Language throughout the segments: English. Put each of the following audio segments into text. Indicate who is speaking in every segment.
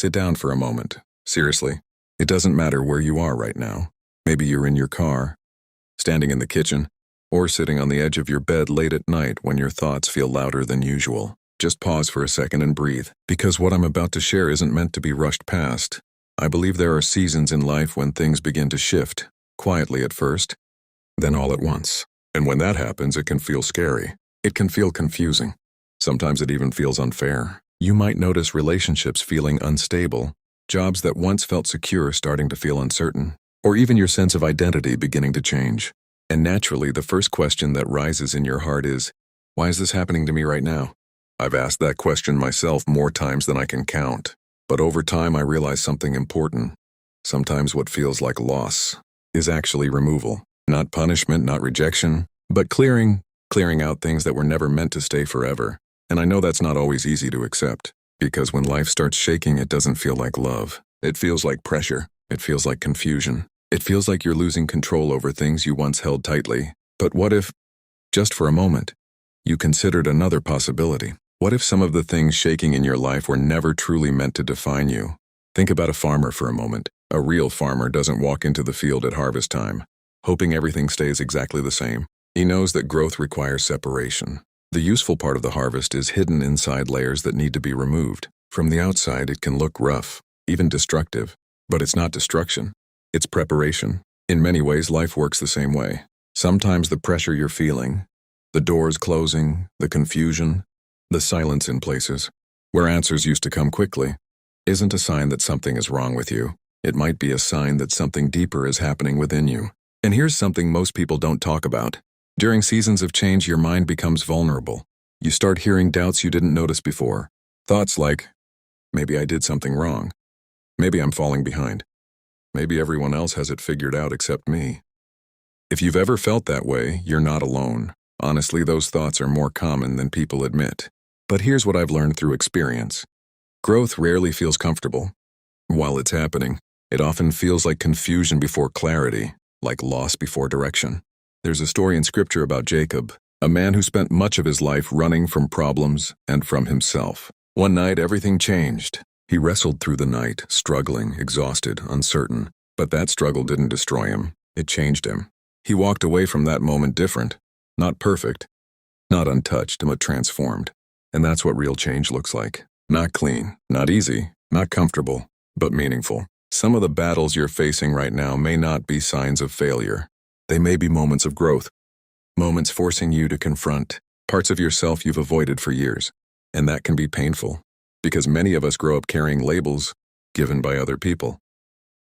Speaker 1: Sit down for a moment. Seriously, it doesn't matter where you are right now. Maybe you're in your car, standing in the kitchen, or sitting on the edge of your bed late at night when your thoughts feel louder than usual. Just pause for a second and breathe, because what I'm about to share isn't meant to be rushed past. I believe there are seasons in life when things begin to shift, quietly at first, then all at once. And when that happens, it can feel scary. It can feel confusing. Sometimes it even feels unfair. You might notice relationships feeling unstable, jobs that once felt secure starting to feel uncertain, or even your sense of identity beginning to change. And naturally, the first question that rises in your heart is, why is this happening to me right now? I've asked that question myself more times than I can count. But over time, I realized something important. Sometimes what feels like loss is actually removal. Not punishment, not rejection, but clearing out things that were never meant to stay forever. And I know that's not always easy to accept, because when life starts shaking, it doesn't feel like love. It feels like pressure. It feels like confusion. It feels like you're losing control over things you once held tightly. But what if, just for a moment, you considered another possibility? What if some of the things shaking in your life were never truly meant to define you? Think about a farmer for a moment. A real farmer doesn't walk into the field at harvest time, hoping everything stays exactly the same. He knows that growth requires separation. The useful part of the harvest is hidden inside layers that need to be removed. From the outside, it can look rough, even destructive. But it's not destruction. It's preparation. In many ways, life works the same way. Sometimes the pressure you're feeling, the doors closing, the confusion, the silence in places where answers used to come quickly, isn't a sign that something is wrong with you. It might be a sign that something deeper is happening within you. And here's something most people don't talk about. During seasons of change, your mind becomes vulnerable. You start hearing doubts you didn't notice before. Thoughts like, maybe I did something wrong. Maybe I'm falling behind. Maybe everyone else has it figured out except me. If you've ever felt that way, you're not alone. Honestly, those thoughts are more common than people admit. But here's what I've learned through experience. Growth rarely feels comfortable. While it's happening, it often feels like confusion before clarity, like loss before direction. There's a story in scripture about Jacob, a man who spent much of his life running from problems and from himself. One night, everything changed. He wrestled through the night, struggling, exhausted, uncertain. But that struggle didn't destroy him. It changed him. He walked away from that moment different. Not perfect, not untouched, but transformed. And that's what real change looks like. Not clean, not easy, not comfortable, but meaningful. Some of the battles you're facing right now may not be signs of failure. They may be moments of growth, moments forcing you to confront parts of yourself you've avoided for years. And that can be painful, because many of us grow up carrying labels given by other people.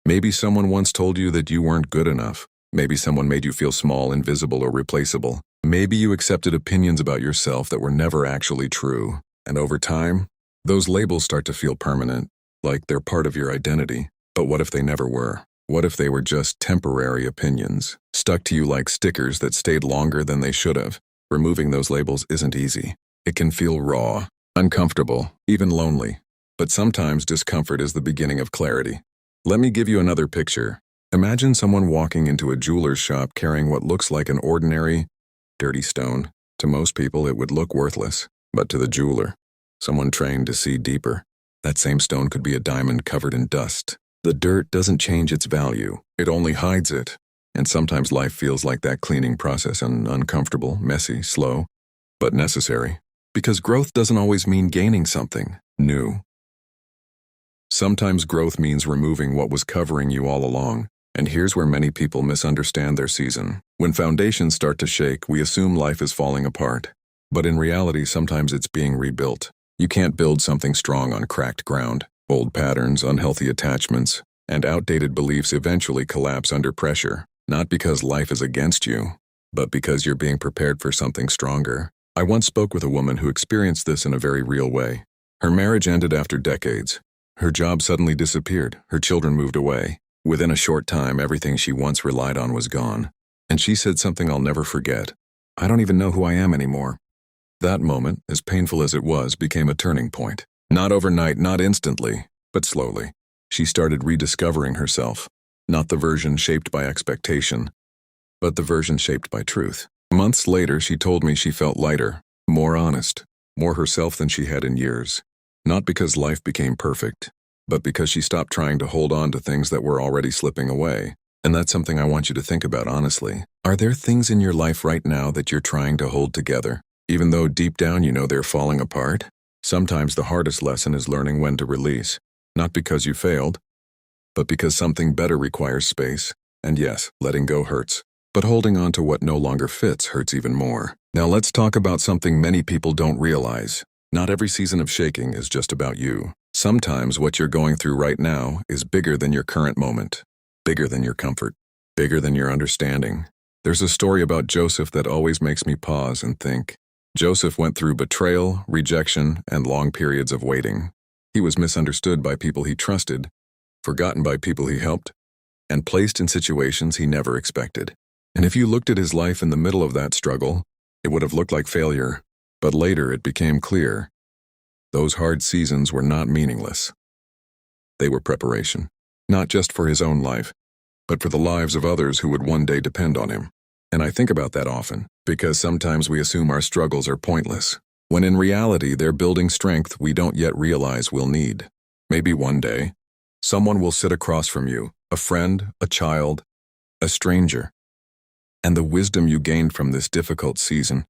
Speaker 1: Maybe someone once told you that you weren't good enough. Maybe someone made you feel small, invisible, or replaceable. Maybe you accepted opinions about yourself that were never actually true. And over time, those labels start to feel permanent, like they're part of your identity. But what if they never were? What if they were just temporary opinions, stuck to you like stickers that stayed longer than they should have? Removing those labels isn't easy. It can feel raw, uncomfortable, even lonely. But sometimes discomfort is the beginning of clarity. Let me give you another picture. Imagine someone walking into a jeweler's shop carrying what looks like an ordinary, dirty stone. To most people, it would look worthless. But to the jeweler, someone trained to see deeper, that same stone could be a diamond covered in dust. The dirt doesn't change its value. It only hides it. And sometimes life feels like that cleaning process, and uncomfortable, messy, slow, but necessary. Because growth doesn't always mean gaining something new. Sometimes growth means removing what was covering you all along. And here's where many people misunderstand their season. When foundations start to shake, we assume life is falling apart. But in reality, sometimes it's being rebuilt. You can't build something strong on cracked ground. Old patterns, unhealthy attachments, and outdated beliefs eventually collapse under pressure, not because life is against you, but because you're being prepared for something stronger. I once spoke with a woman who experienced this in a very real way. Her marriage ended after decades. Her job suddenly disappeared. Her children moved away. Within a short time, everything she once relied on was gone. And she said something I'll never forget. I don't even know who I am anymore. That moment, as painful as it was, became a turning point. Not overnight, not instantly, but slowly. She started rediscovering herself, not the version shaped by expectation, but the version shaped by truth. Months later, she told me she felt lighter, more honest, more herself than she had in years. Not because life became perfect, but because she stopped trying to hold on to things that were already slipping away. And that's something I want you to think about honestly. Are there things in your life right now that you're trying to hold together, even though deep down you know they're falling apart? Sometimes the hardest lesson is learning when to release, not because you failed, but because something better requires space. And yes, letting go hurts, but holding on to what no longer fits hurts even more. Now let's talk about something many people don't realize. Not every season of shaking is just about you. Sometimes what you're going through right now is bigger than your current moment, bigger than your comfort, bigger than your understanding. There's a story about Joseph that always makes me pause and think. Joseph went through betrayal, rejection, and long periods of waiting. He was misunderstood by people he trusted, forgotten by people he helped, and placed in situations he never expected. And if you looked at his life in the middle of that struggle, it would have looked like failure. But later it became clear. Those hard seasons were not meaningless. They were preparation, not just for his own life, but for the lives of others who would one day depend on him. And I think about that often, because sometimes we assume our struggles are pointless, when in reality they're building strength we don't yet realize we'll need. Maybe one day, someone will sit across from you, a friend, a child, a stranger, and the wisdom you gained from this difficult season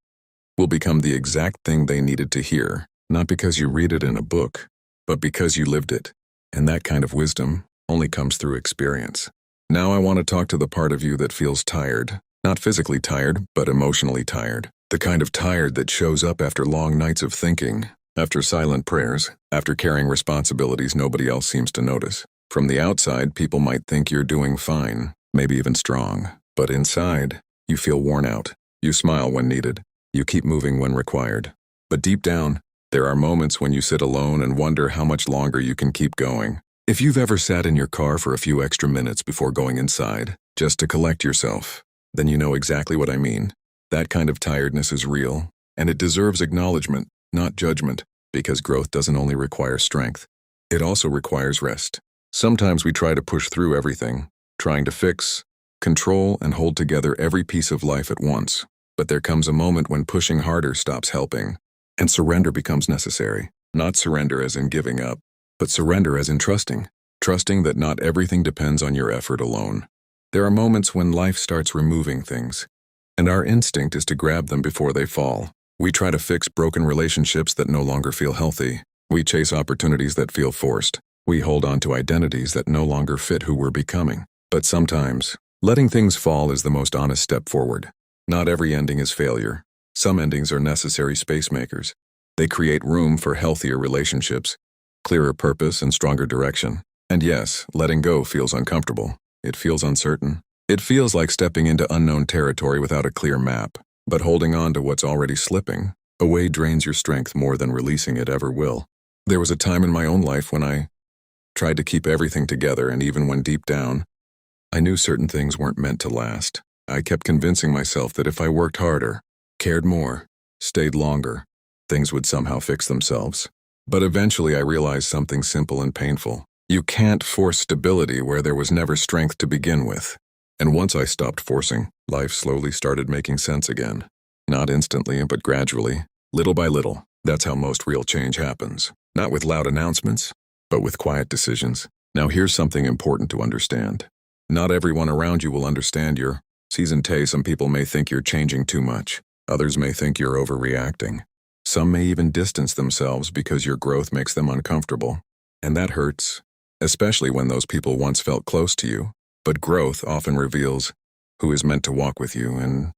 Speaker 1: will become the exact thing they needed to hear, not because you read it in a book, but because you lived it. And that kind of wisdom only comes through experience. Now I want to talk to the part of you that feels tired, not physically tired, but emotionally tired. The kind of tired that shows up after long nights of thinking, after silent prayers, after carrying responsibilities nobody else seems to notice. From the outside, people might think you're doing fine, maybe even strong. But inside, you feel worn out. You smile when needed. You keep moving when required. But deep down, there are moments when you sit alone and wonder how much longer you can keep going. If you've ever sat in your car for a few extra minutes before going inside, just to collect yourself, then you know exactly what I mean. That kind of tiredness is real, and it deserves acknowledgement, not judgment, because growth doesn't only require strength. It also requires rest. Sometimes we try to push through everything, trying to fix, control, and hold together every piece of life at once. But there comes a moment when pushing harder stops helping, and surrender becomes necessary. Not surrender as in giving up, but surrender as in trusting. Trusting that not everything depends on your effort alone. There are moments when life starts removing things, and our instinct is to grab them before they fall. We try to fix broken relationships that no longer feel healthy. We chase opportunities that feel forced. We hold on to identities that no longer fit who we're becoming. But sometimes, letting things fall is the most honest step forward. Not every ending is failure. Some endings are necessary space makers. They create room for healthier relationships, clearer purpose, and stronger direction. And yes, letting go feels uncomfortable. It feels uncertain. It feels like stepping into unknown territory without a clear map. But holding on to what's already slipping away drains your strength more than releasing it ever will. There was a time in my own life when I tried to keep everything together, and even when deep down, I knew certain things weren't meant to last. I kept convincing myself that if I worked harder, cared more, stayed longer, things would somehow fix themselves. But eventually I realized something simple and painful. You can't force stability where there was never strength to begin with. And once I stopped forcing, life slowly started making sense again. Not instantly, but gradually, little by little. That's how most real change happens. Not with loud announcements, but with quiet decisions. Now here's something important to understand. Not everyone around you will understand your season. Some people may think you're changing too much. Others may think you're overreacting. Some may even distance themselves because your growth makes them uncomfortable. And that hurts, especially when those people once felt close to you. But growth often reveals who is meant to walk with you and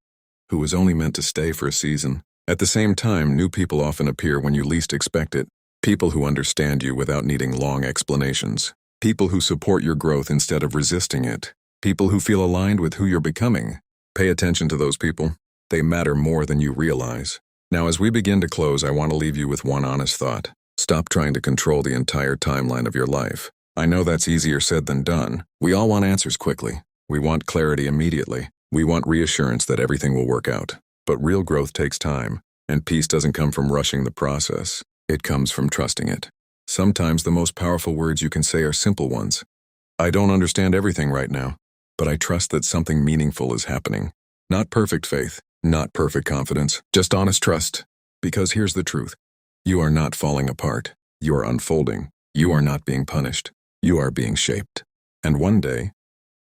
Speaker 1: who is only meant to stay for a season. At the same time, new people often appear when you least expect it. People who understand you without needing long explanations. People who support your growth instead of resisting it. People who feel aligned with who you're becoming. Pay attention to those people. They matter more than you realize. Now, as we begin to close, I want to leave you with one honest thought. Stop trying to control the entire timeline of your life. I know that's easier said than done. We all want answers quickly. We want clarity immediately. We want reassurance that everything will work out. But real growth takes time, and peace doesn't come from rushing the process. It comes from trusting it. Sometimes the most powerful words you can say are simple ones. I don't understand everything right now, but I trust that something meaningful is happening. Not perfect faith, not perfect confidence, just honest trust. Because here's the truth. You are not falling apart. You are unfolding. You are not being punished. You are being shaped. And one day,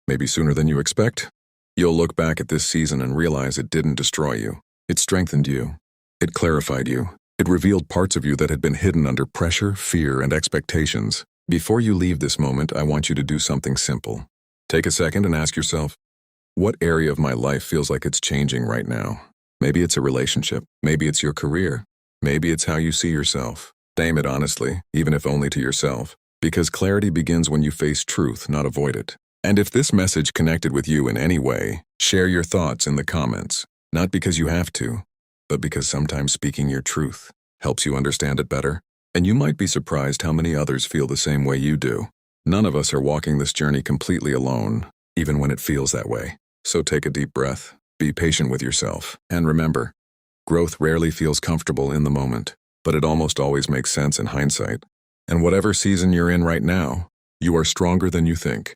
Speaker 1: maybe sooner than you expect, you'll look back at this season and realize it didn't destroy you. It strengthened you. It clarified you. It revealed parts of you that had been hidden under pressure, fear, and expectations. Before you leave this moment, I want you to do something simple. Take a second and ask yourself, what area of my life feels like it's changing right now? Maybe it's a relationship. Maybe it's your career. Maybe it's how you see yourself. Name it honestly, even if only to yourself. Because clarity begins when you face truth, not avoid it. And if this message connected with you in any way, share your thoughts in the comments. Not because you have to, but because sometimes speaking your truth helps you understand it better. And you might be surprised how many others feel the same way you do. None of us are walking this journey completely alone, even when it feels that way. So take a deep breath, be patient with yourself, and remember, growth rarely feels comfortable in the moment, but it almost always makes sense in hindsight. And whatever season you're in right now, you are stronger than you think.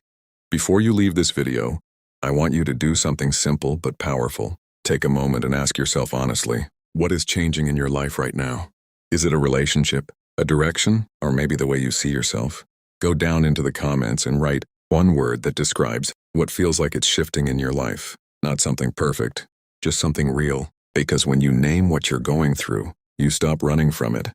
Speaker 1: Before you leave this video, I want you to do something simple but powerful. Take a moment and ask yourself honestly, what is changing in your life right now? Is it a relationship, a direction, or maybe the way you see yourself? Go down into the comments and write one word that describes what feels like it's shifting in your life. Not something perfect, just something real. Because when you name what you're going through, you stop running from it,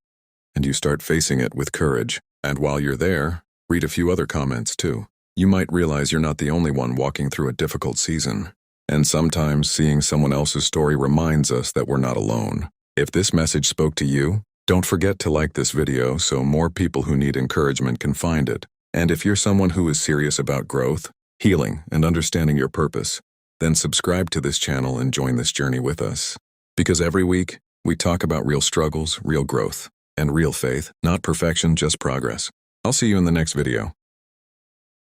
Speaker 1: and you start facing it with courage. And while you're there, read a few other comments too. You might realize you're not the only one walking through a difficult season. And sometimes seeing someone else's story reminds us that we're not alone. If this message spoke to you, don't forget to like this video so more people who need encouragement can find it. And if you're someone who is serious about growth, healing, and understanding your purpose, then subscribe to this channel and join this journey with us. Because every week, we talk about real struggles, real growth, and real faith, not perfection, just progress. I'll see you in the next video.